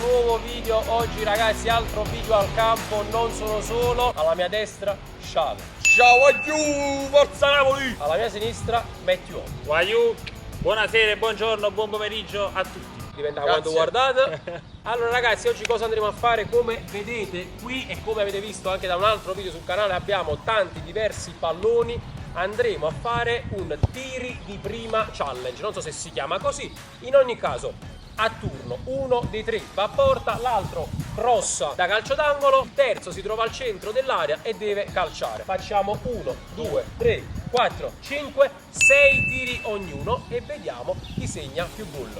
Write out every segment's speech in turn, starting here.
nuovo video. Oggi ragazzi altro video al campo, non sono solo. Alla mia destra Sciave. Ciao a giù, forza Napoli! Alla mia sinistra Matthew. Waiu, buonasera, buongiorno, buon pomeriggio a tutti. Dipende da Grazie. quando guardate. Allora ragazzi, oggi cosa andremo a fare? Come vedete qui e come avete visto anche da un altro video sul canale, abbiamo tanti diversi palloni. Andremo a fare un tiri di prima challenge, non so se si chiama così. In ogni caso, a turno, uno dei tre va a porta, l'altro crossa da calcio d'angolo, il terzo si trova al centro dell'area e deve calciare. Facciamo 1, 2, 3, 4, 5, 6 tiri ognuno e vediamo chi segna più gol.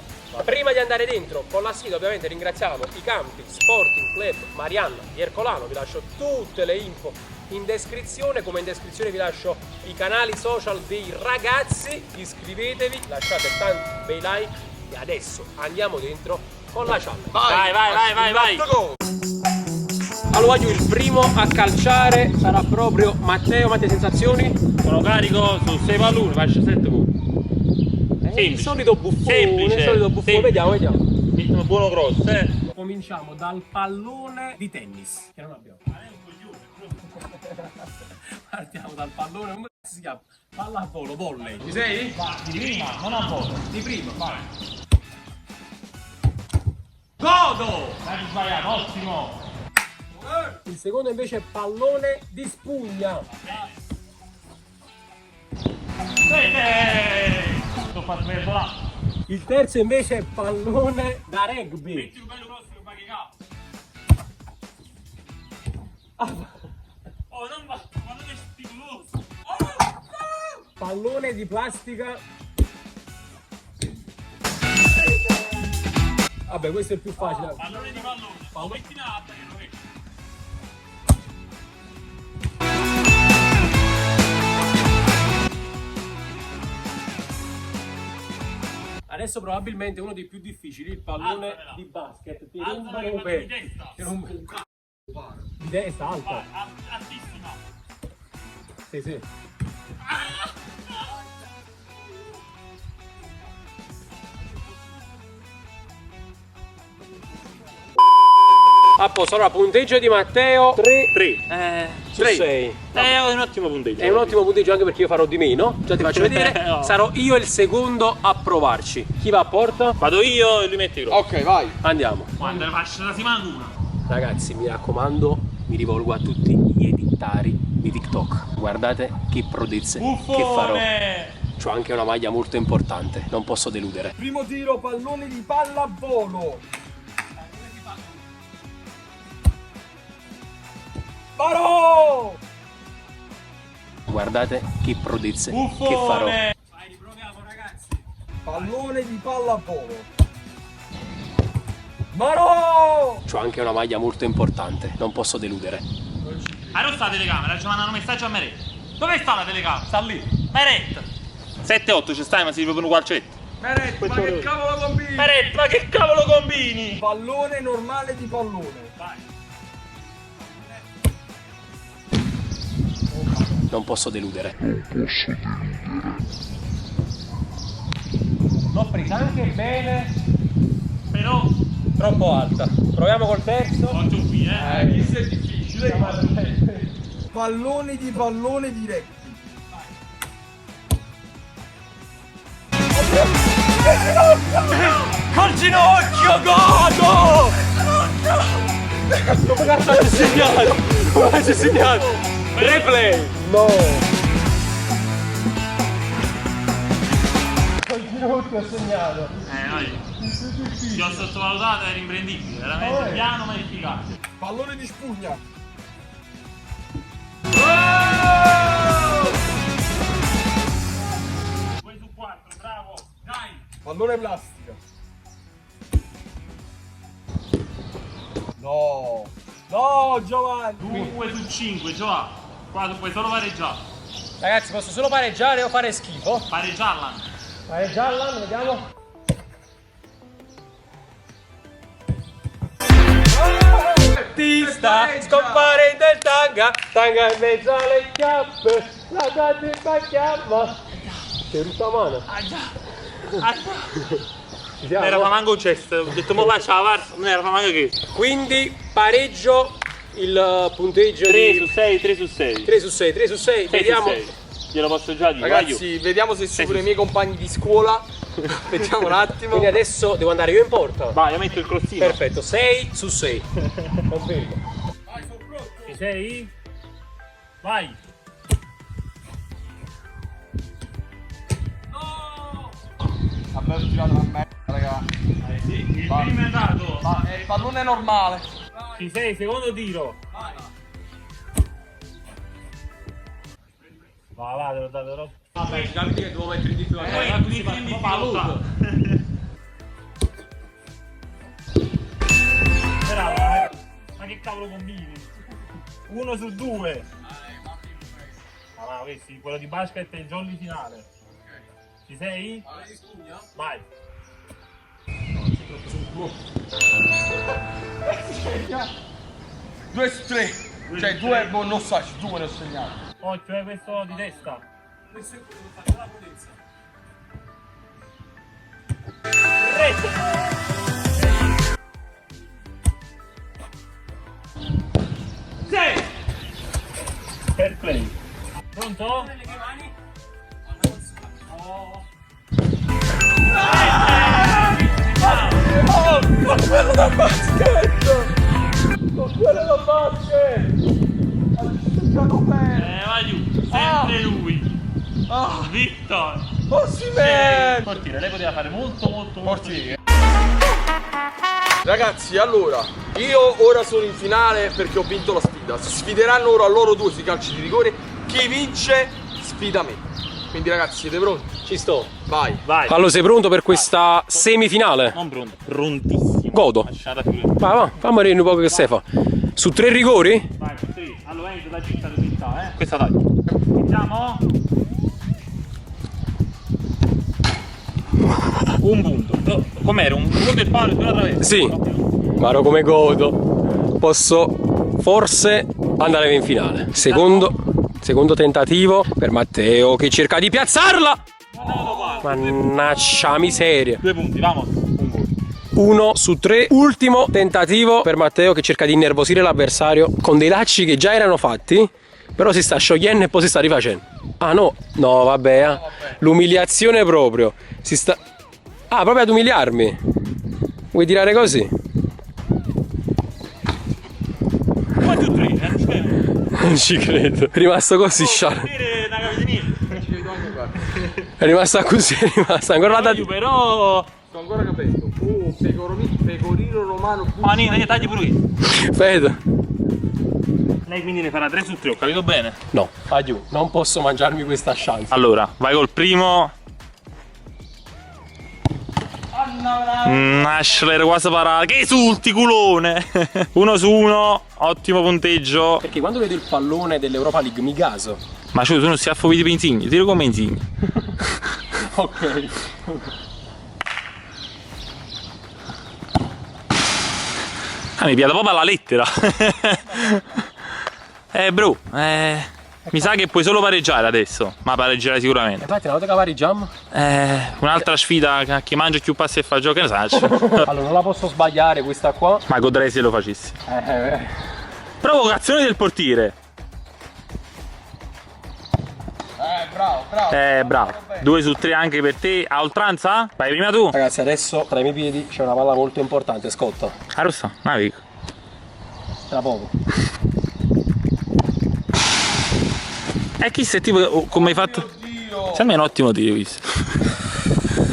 Prima di andare dentro con la sfida ovviamente ringraziamo i campi Sporting Club Marianna di Ercolano, vi lascio tutte le info in descrizione, come in descrizione vi lascio i canali social dei ragazzi, iscrivetevi, lasciate tanti bei like e adesso andiamo dentro con la challenge. Vai. Allora il primo a calciare sarà proprio Matteo. Matteo, sensazioni? Sono carico su 6 palloni, faccio 7 gol. Il solito buffone, semplice. vediamo. Ritmo buono cross, Cominciamo dal pallone di tennis, che non abbiamo. Partiamo dal pallone, come si chiama? Palla a volo, volley. Ci sei? Di prima, non a volo. Di prima. Vai. Godo! Hai sbagliato, ottimo. Il secondo invece è pallone di spugna. Sto facendo là. Il terzo invece è pallone da rugby. Metti un bello prossimo, ma che cazzo. Oh, non va, ma non è spigoloso. Pallone di plastica. Vabbè, questo è il più facile. Pallone di pallone. Oh, metti in alta che lo vedi. Adesso probabilmente uno dei più difficili, il pallone Alzamela. di basket. Ti Alzala rumbano che un vado di pezzo. testa. Ti rumbano di testa alta. Vai, altissima. Sì. A posto, allora punteggio di Matteo 3 su 6. È un ottimo punteggio. È un ottimo punteggio anche perché io farò di meno. Già ti faccio vedere. No. Sarò io il secondo a provarci. Chi va a porta? Vado io e lui mette il cross. Ok, vai. Andiamo. Quando la faccio la si manca una. Ragazzi, mi raccomando, mi rivolgo a tutti gli editari di TikTok. Guardate che prodezze che farò. C'ho anche una maglia molto importante, non posso deludere. Primo tiro, pallone di pallavolo. Paro! Guardate che prodezze che farò. Vai, riproviamo ragazzi. Pallone di pallavolo. Maro! C'ho anche una maglia molto importante, non posso deludere. Ah, non sta la telecamera, ci mandano un messaggio a Meret. Dove sta la telecamera? Sta lì. Meret. 7-8 ci stai, ma si proprio un calcetto. Meret, ma che cavolo combini? Meret, ma che cavolo combini? Pallone normale di pallone. Vai. Non posso deludere. L'ho presa anche bene, Però, troppo alta. Proviamo col terzo. oggi qui, Questo è difficile. Pallone di rugby. col ginocchio, godo! Come cazzo hai segnato? Come hai segnato? Replay! No! Col ginocchio ho segnato. Vai. Ti ho sottovalutato, era imprendibile, veramente piano ma efficace. Pallone di spugna. 2 su 4, bravo, dai! Pallone plastica. No. No, Giovanni. 2 su 5, Gioa. Qua tu puoi solo pareggiare. Ragazzi, posso solo pareggiare o fare schifo? Pareggiarla. Pareggiarla, vediamo. Artista, scompare del tanga in mezzo alle chiappe, la date in chiamma. Sei rutta mano. Ci Non era manco un gesto, ho detto mo faccia la VAR, non era manco che. Quindi pareggio il punteggio 3 di su 6, 3 su 6. 3 su 6, 3 su 6, 6 vediamo. su 6. Glielo posso già dire. Ragazzi, vediamo se supero i miei compagni di scuola. Vediamo un attimo. Quindi adesso devo andare io in porta. Vai, io metto il crossino. Perfetto, 6 su 6. Confermo. Ci sei? Vai. Abbiamo girato una merda, raga. Sì, il primo è andato. Ma il pallone è normale. Ci sei, secondo tiro. Va, te lo dato. Vabbè, capite che devo mettere di più. Quindi prendi pausa. Bravo, ma che cavolo combini? 1 su 2. Ah, questi, quello di basket è il jolly finale. Ci sei? Vai. 2 su 3. Cioè 2 non so, 2 ne ho segnato. Occhio, questo di testa. Questo è quello che fa la potenza. Sei! Fair play. Pronto? Ma quello da basket! Ma quello da basket! Va giù, sempre lui. Victor. Osimhen! Portiere, lei poteva fare molto Portiere. Ragazzi, allora, io ora sono in finale perché ho vinto la sfida. Si sfideranno ora loro due sui calci di rigore. Chi vince sfida me. Quindi ragazzi, siete pronti? Ci sto. Vai. Vai. Allora, sei pronto per questa semifinale? Non pronto. Prontissimo. Godo. Lasciata più. Va, fammi vedere un po' che sei fa. Su 3 rigori? Vai, 3. Allora entro da città di città, Questa dai. Iniziamo. Un punto. No, com'era? Un punto e palo, due attraverso. Sì. Guarda come godo. Posso forse andare in finale. Secondo tentativo per Matteo che cerca di piazzarla. Mannaggia miseria. 2 punti, vamos. 1 su 3. Ultimo tentativo per Matteo che cerca di innervosire l'avversario con dei lacci che già erano fatti, però si sta sciogliendo e poi si sta rifacendo. Ah no, no vabbè, l'umiliazione proprio. Si sta... Ah, proprio ad umiliarmi. Vuoi tirare così? 2 su 3, Non ci credo. È rimasto così sciallo. È rimasta così, è rimasta ancora la Però... Sto ancora capendo. Oh, pecorino romano. Manina, tagli pure io. Vedo. Lei quindi ne farà 3 su 3, ho capito bene? No, aiuto, non posso mangiarmi questa chance. Allora, vai col primo. Nashler quasi parato. Che esulti, culone! 1 su 1, ottimo punteggio. Perché quando vedo il pallone dell'Europa League mi gaso. Ma tu non si affoviti per Insigne, tiro come Insigne. Ok. Ah, mi piace proprio la lettera. Bro, mi sa che puoi solo pareggiare adesso, ma pareggerai sicuramente. Infatti una volta che pareggiamo. Un'altra sfida che mangia più passi e fa gioco, che ne sai? Allora non la posso sbagliare questa qua. Ma godrei se lo facessi. Provocazione del portiere. Bravo. Bravo. 2 su 3 anche per te. A oltranza? Vai prima tu. Ragazzi adesso tra i miei piedi c'è una palla molto importante, scotta. A rossa, navigo. Tra poco. E chi sei tipo come hai fatto? Sembra un ottimo tiro questo.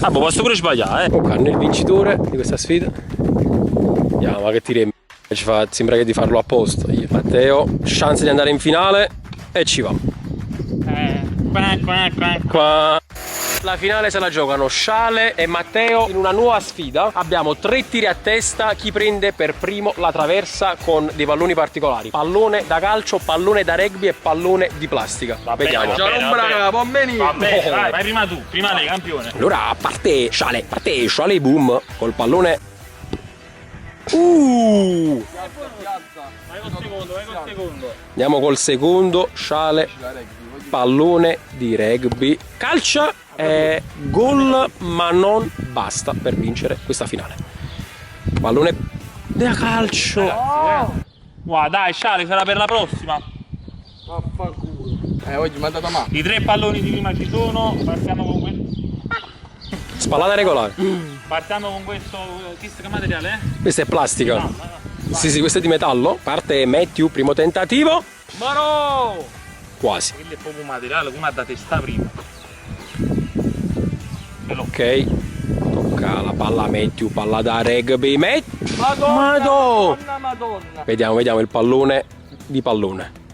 Ah, boh, posso pure sbagliare, Ok, nel vincitore di questa sfida. Andiamo, ma che tiri ci fa, sembra che di farlo apposta. Io, Matteo, chance di andare in finale e ci va. Qua. La finale se la giocano Sciale e Matteo in una nuova sfida. Abbiamo 3 tiri a testa, chi prende per primo la traversa con dei palloni particolari. Pallone da calcio, pallone da rugby e pallone di plastica. Vediamo. va bene, Non brava, può venire. Va bene, vai prima tu, prima lei, campione. Allora parte Sciale boom col pallone. Vai col secondo. Andiamo col secondo, Sciale, pallone di rugby. Calcia è gol, ma non basta per vincere questa finale. Pallone da calcio. Guarda, dai, Sciale, sarà per la prossima. Vaffanculo. Oggi mi è andata male. I 3 palloni di prima ci sono, partiamo con questo. Spallata regolare. Partiamo con questo. Che materiale è? Questa è plastica. No. Sì, questa è di metallo. Parte Matthew, primo tentativo. Ma no! Quasi. Quello è proprio un materiale come da testa prima. Ok. Tocca la palla a Matthew, palla da rugby. Madonna. Vediamo il pallone di pallone.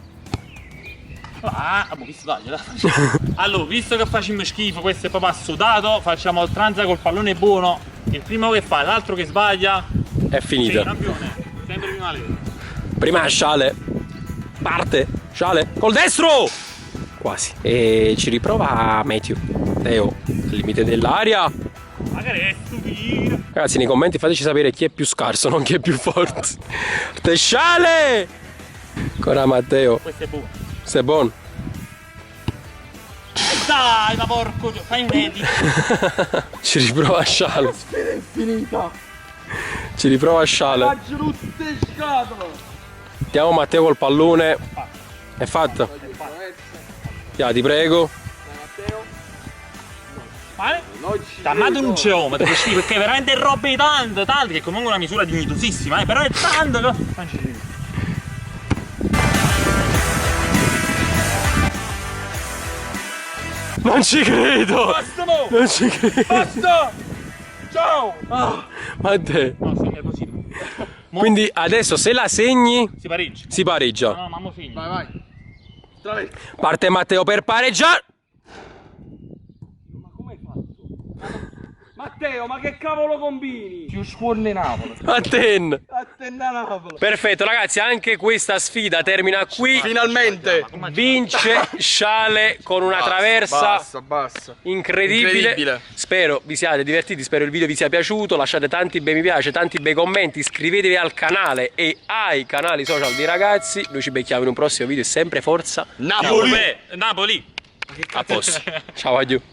Allora, visto che facciamo schifo, questo è proprio assodato, facciamo oltranza col pallone buono. Il primo che fa, l'altro che sbaglia. È Sì, finita. campione. Sempre prima lei. Prima Sciale. Parte. Sciale. Col destro. Quasi. E ci riprova Matthew. Teo. Al limite dell'aria. Magari è stupido. Ragazzi, nei commenti fateci sapere chi è più scarso, non chi è più forte. Te Sciale. Ancora Matteo. Questo è buono. Sei buono. Dai, ma porco Dio, fai un edit. Ci riprova Sciale. La sfida è finita. Ci riprova Sciale. Faccio tutte le scatole. Mettiamo Matteo col pallone. È fatta. Ti prego. Matteo. Vale? Non ci Chiamato credo. un geometra, sì, perché veramente robe tante, che comunque è una misura dignitosissima, però è tanto che... Non ci credo. Non ci credo. Basta mo! Non ci credo. Basta! Ciao! Matteo. No, segna così. Mo Quindi adesso se la segni si pareggia. si pareggia. No, ma mo segni. Vai. Traverso. Parte Matteo per pareggiare. Ma come hai fatto? Matteo, ma che cavolo combini? Più scuorne Napoli. Atten. Attenna Napoli. Perfetto ragazzi, anche questa sfida termina qui. Finalmente. Vince Sciale con una traversa Basta. incredibile. Spero vi siate divertiti, spero il video vi sia piaciuto. Lasciate tanti bei mi piace, tanti bei commenti, iscrivetevi al canale e ai canali social di ragazzi. Noi ci becchiamo in un prossimo video e sempre forza Napoli. Napoli! a posto. Ciao, addio.